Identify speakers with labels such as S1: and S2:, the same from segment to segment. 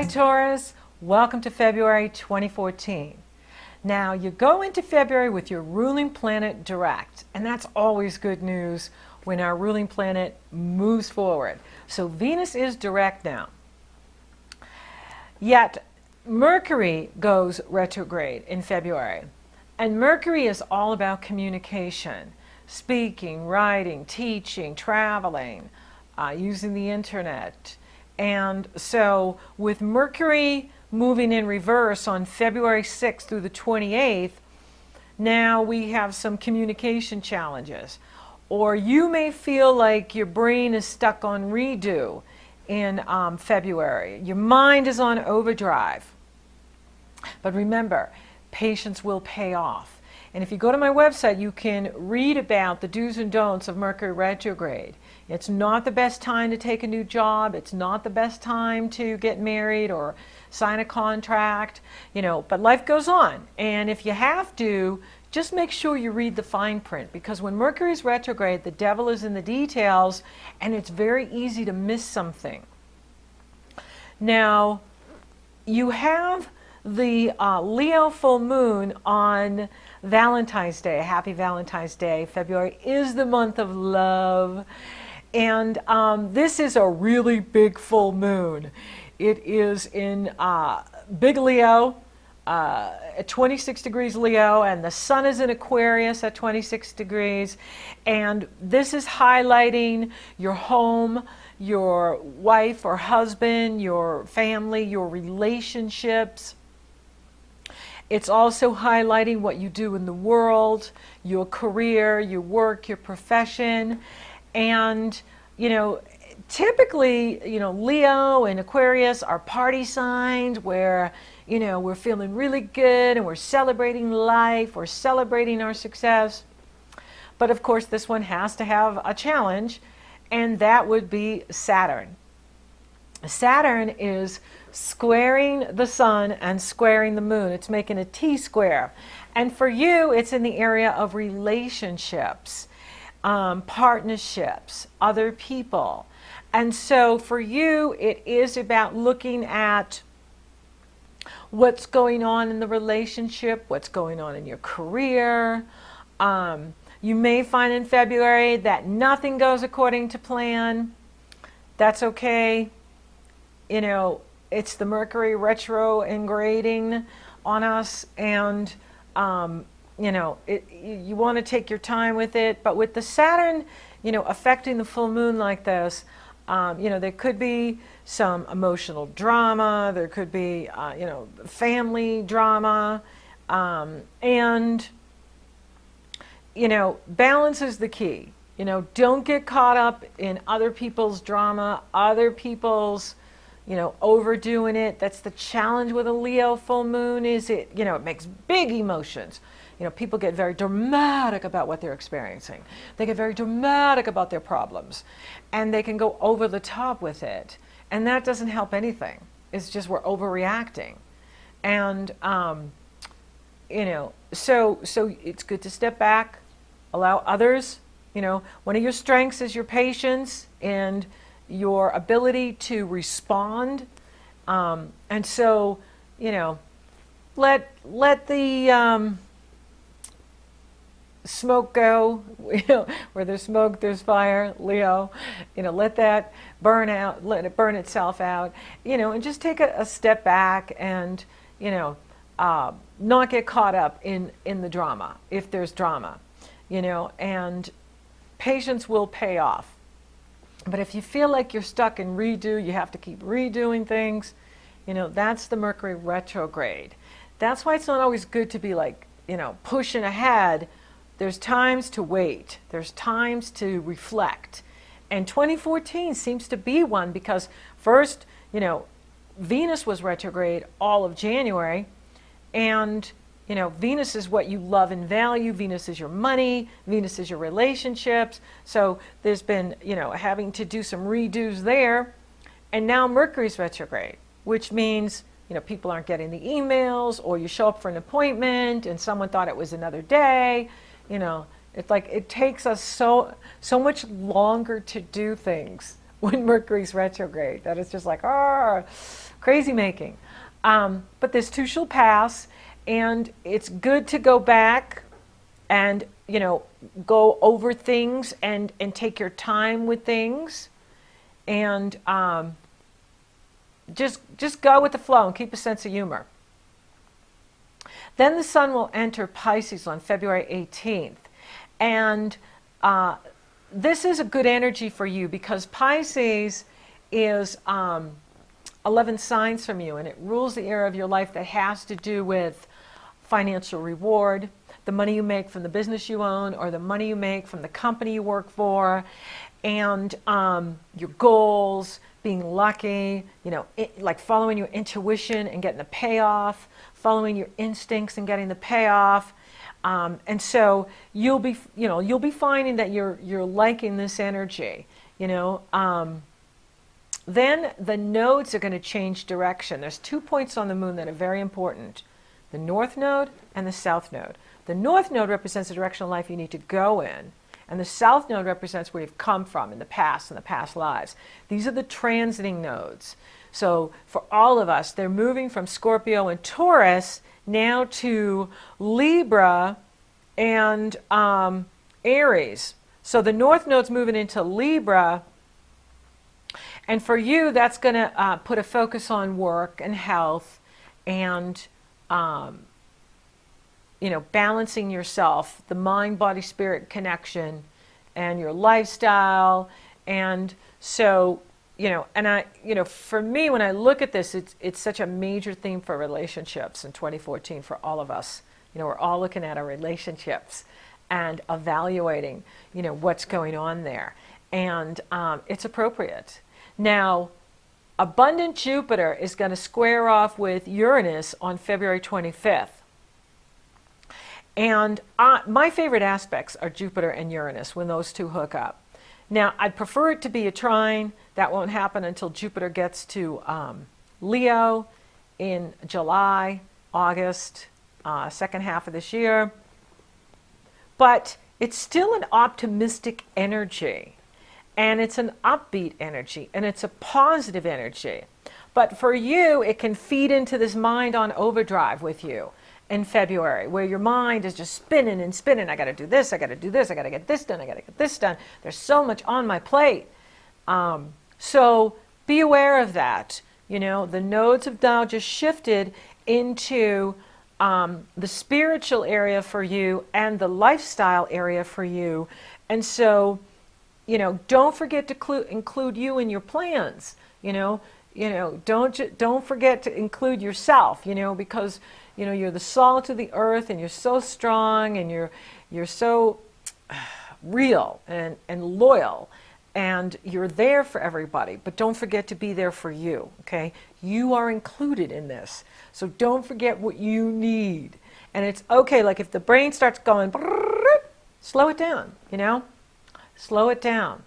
S1: Hi Taurus, welcome to February 2014. Now you go into February with your ruling planet direct, and that's always good news when our ruling planet moves forward. So Venus is direct now. Yet Mercury goes retrograde in February, and Mercury is all about communication, speaking, writing, teaching, traveling, using the internet. And so with Mercury moving in reverse on February 6th through the 28th, now we have some communication challenges. Or you may feel like your brain is stuck on redo in February. Your mind is on overdrive. But remember, patience will pay off. And if you go to my website, you can read about the do's and don'ts of Mercury retrograde. It's not the best time to take a new job. It's not the best time to get married or sign a contract, but life goes on. And if you have to, just make sure you read the fine print, because when Mercury is retrograde, the devil is in the details, and it's very easy to miss something. Now, you have the Leo full moon on Valentine's Day. Happy Valentine's Day. February is the month of love. And this is a really big full moon. It is in big Leo, at 26 degrees Leo, and the sun is in Aquarius at 26 degrees. And this is highlighting your home, your wife or husband, your family, your relationships. It's also highlighting what you do in the world, your career, your work, your profession. And, typically, Leo and Aquarius are party signs where, we're feeling really good and we're celebrating life, we're celebrating our success. But of course, this one has to have a challenge, and that would be Saturn. Saturn is squaring the sun and squaring the moon. It's making a T-square. And for you, it's in the area of relationships, partnerships, other people. And so for you, it is about looking at what's going on in the relationship, what's going on in your career. You may find in February that nothing goes according to plan. That's okay. It's the Mercury retrograding on us, and you want to take your time with it. But with the Saturn, affecting the full moon like this, there could be some emotional drama. There could be, family drama, and balance is the key. Don't get caught up in other people's drama, other people's overdoing it. That's the challenge with a Leo full moon, is it makes big emotions. People get very dramatic about what they're experiencing. They get very dramatic about their problems, and they can go over the top with it. And that doesn't help anything. It's just we're overreacting. And, so it's good to step back, allow others. One of your strengths is your patience and your ability to respond, and so let the smoke go. Where there's smoke, there's fire, Leo. Let that burn out, let it burn itself out, and just take a step back and not get caught up in the drama, if there's drama, and patience will pay off. But if you feel like you're stuck in redo, you have to keep redoing things, that's the Mercury retrograde. That's why it's not always good to be pushing ahead. There's times to wait. There's times to reflect. And 2014 seems to be one, because first, Venus was retrograde all of January, and Venus is what you love and value. Venus is your money. Venus is your relationships. So there's been, having to do some redos there. And now Mercury's retrograde, which means, people aren't getting the emails, or you show up for an appointment and someone thought it was another day. It's like it takes us so much longer to do things when Mercury's retrograde. That is just like, crazy making. But this too shall pass, and it's good to go back and, go over things and take your time with things, and just go with the flow and keep a sense of humor. Then the sun will enter Pisces on February 18th. And this is a good energy for you because Pisces is 11 signs from you, and it rules the area of your life that has to do with financial reward, the money you make from the business you own, or the money you make from the company you work for, and your goals, being lucky, like following your intuition and getting the payoff, following your instincts and getting the payoff. And so you'll be finding that you're liking this energy, Then the nodes are going to change direction. There's 2 points on the moon that are very important: the north node and the south node. The north node represents the direction of life you need to go in, and the south node represents where you've come from in the past lives. These are the transiting nodes. So for all of us, they're moving from Scorpio and Taurus now to Libra and Aries. So the north node's moving into Libra, and for you, that's going to put a focus on work and health and balancing yourself, the mind, body, spirit connection, and your lifestyle. And so, for me, when I look at this, it's such a major theme for relationships in 2014 for all of us. We're all looking at our relationships and evaluating, what's going on there. And it's appropriate. Now, abundant Jupiter is going to square off with Uranus on February 25th. And my favorite aspects are Jupiter and Uranus when those two hook up. Now, I'd prefer it to be a trine. That won't happen until Jupiter gets to Leo in July, August, second half of this year. But it's still an optimistic energy, and it's an upbeat energy, and it's a positive energy. But for you, it can feed into this mind on overdrive with you in February, where your mind is just spinning and spinning. I got to do this, I got to do this, I got to get this done, I got to get this done. There's so much on my plate. So be aware of that. The nodes have now just shifted into the spiritual area for you and the lifestyle area for you. And so, don't forget to include you in your plans. Don't forget to include yourself, because you're the salt of the earth, and you're so strong, and you're so real and loyal, and you're there for everybody. But don't forget to be there for you, okay? You are included in this. So don't forget what you need. And it's okay, like if the brain starts going, slow it down, Slow it down.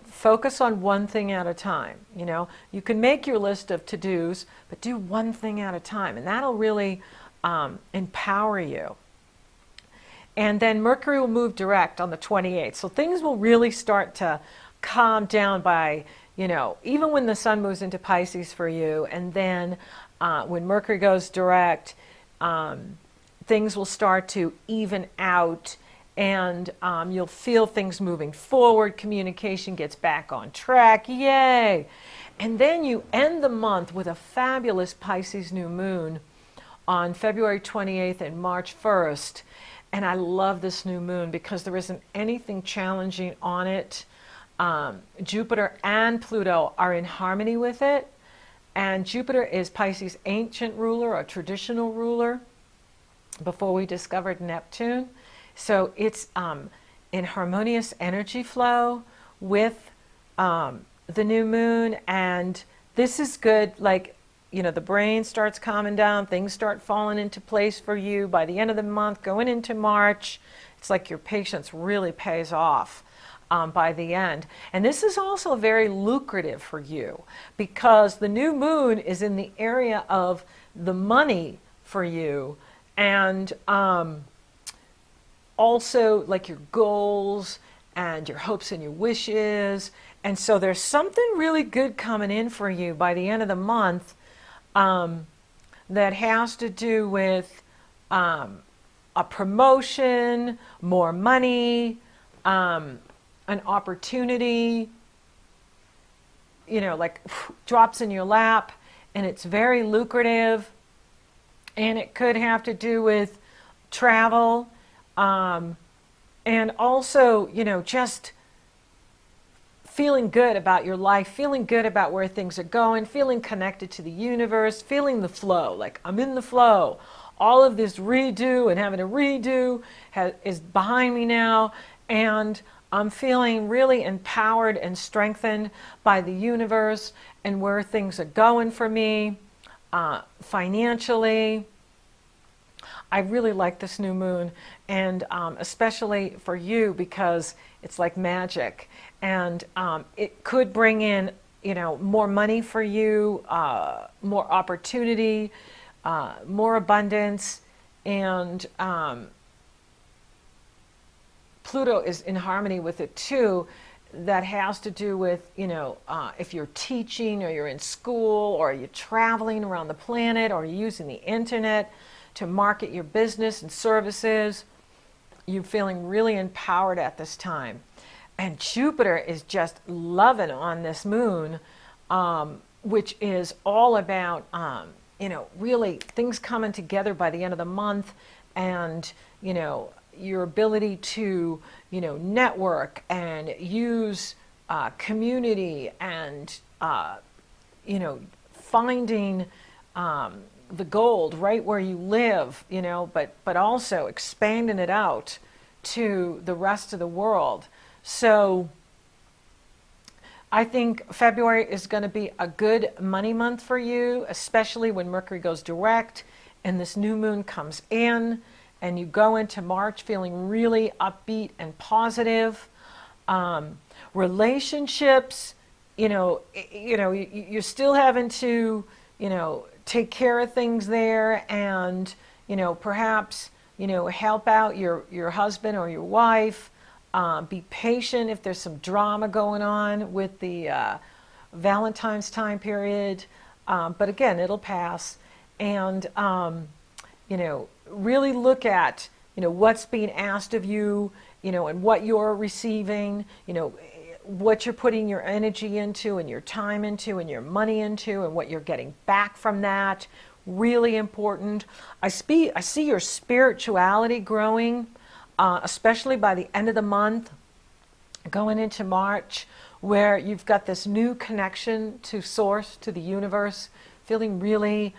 S1: Focus on one thing at a time. You can make your list of to-dos, but do one thing at a time, and that'll really empower you. And then Mercury will move direct on the 28th, so things will really start to calm down by, even when the sun moves into Pisces for you, and then when Mercury goes direct, things will start to even out. And you'll feel things moving forward. Communication gets back on track. Yay! And then you end the month with a fabulous Pisces new moon on February 28th and March 1st. And I love this new moon because there isn't anything challenging on it. Jupiter and Pluto are in harmony with it. And Jupiter is Pisces' ancient ruler, a traditional ruler, before we discovered Neptune. So it's in harmonious energy flow with the new moon, and this is good. Like, the brain starts calming down, things start falling into place for you by the end of the month, going into March. It's like your patience really pays off by the end. And this is also very lucrative for you because the new moon is in the area of the money for you, and also like your goals and your hopes and your wishes. And so there's something really good coming in for you by the end of the month that has to do with a promotion, more money, an opportunity, like drops in your lap, and it's very lucrative. And it could have to do with travel, and also, just feeling good about your life, feeling good about where things are going, feeling connected to the universe, feeling the flow, like I'm in the flow. All of this redo and having to redo is behind me now, and I'm feeling really empowered and strengthened by the universe and where things are going for me financially. I really like this new moon, and especially for you, because it's like magic, and it could bring in, more money for you, more opportunity, more abundance, and Pluto is in harmony with it too. That has to do with, if you're teaching or you're in school or you're traveling around the planet or you're using the internet to market your business and services, you're feeling really empowered at this time. And Jupiter is just loving on this moon, which is all about, really things coming together by the end of the month, and, your ability to, network and use community, and, finding the gold right where you live, but also expanding it out to the rest of the world. So I think February is going to be a good money month for you, especially when Mercury goes direct and this new moon comes in, and you go into March feeling really upbeat and positive. Relationships, you're still having to, take care of things there, and perhaps help out your husband or your wife. Be patient if there's some drama going on with the Valentine's time period, but again, it'll pass. And really look at what's being asked of you, and what you're receiving, what you're putting your energy into and your time into and your money into, and what you're getting back from that. Really important. I see your spirituality growing, especially by the end of the month, going into March, where you've got this new connection to Source, to the universe, feeling really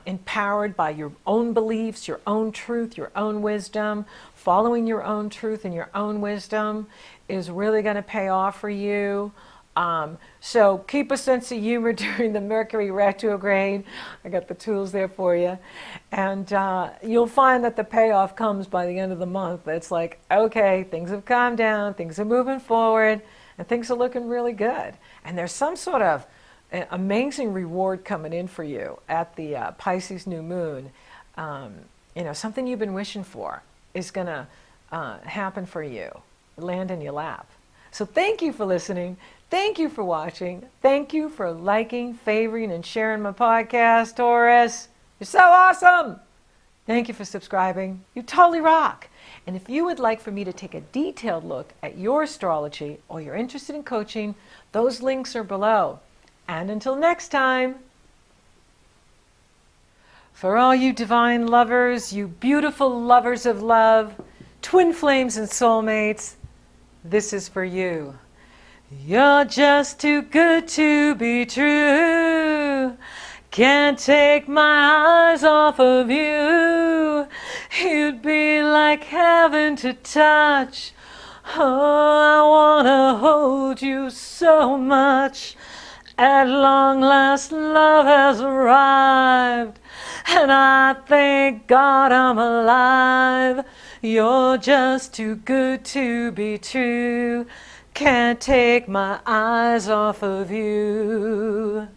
S1: empowered by your own beliefs, your own truth, your own wisdom. Following your own truth and your own wisdom is really going to pay off for you. So keep a sense of humor during the Mercury retrograde. I got the tools there for you. And you'll find that the payoff comes by the end of the month. It's like, okay, things have calmed down, things are moving forward, and things are looking really good. And there's some sort of amazing reward coming in for you at the Pisces new moon. Something you've been wishing for is going to happen for you, land in your lap. So thank you for listening. Thank you for watching. Thank you for liking, favoring, and sharing my podcast, Taurus. You're so awesome. Thank you for subscribing. You totally rock. And if you would like for me to take a detailed look at your astrology, or you're interested in coaching, those links are below. And until next time, for all you divine lovers, you beautiful lovers of love, twin flames and soulmates, this is for you. You're just too good to be true. Can't take my eyes off of you. You'd be like heaven to touch. Oh, I wanna hold you so much. At long last, love has arrived, and I thank God I'm alive. You're just too good to be true. Can't take my eyes off of you.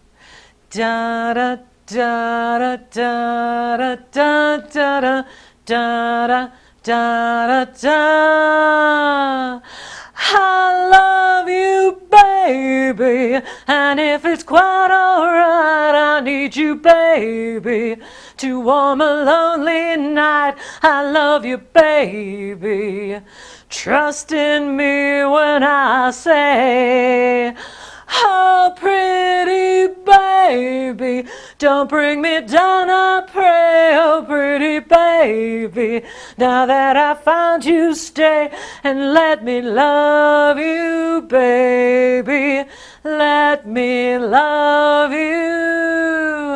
S1: Da da da da da da da da da da da da da. I love you, baby, and if it's quite alright, I need you, baby, to warm a lonely night. I love you, baby. Trust in me when I say, oh, pretty baby, don't bring me down, I pray. Oh, pretty baby, now that I found you, stay and let me love you, baby. Let me love you.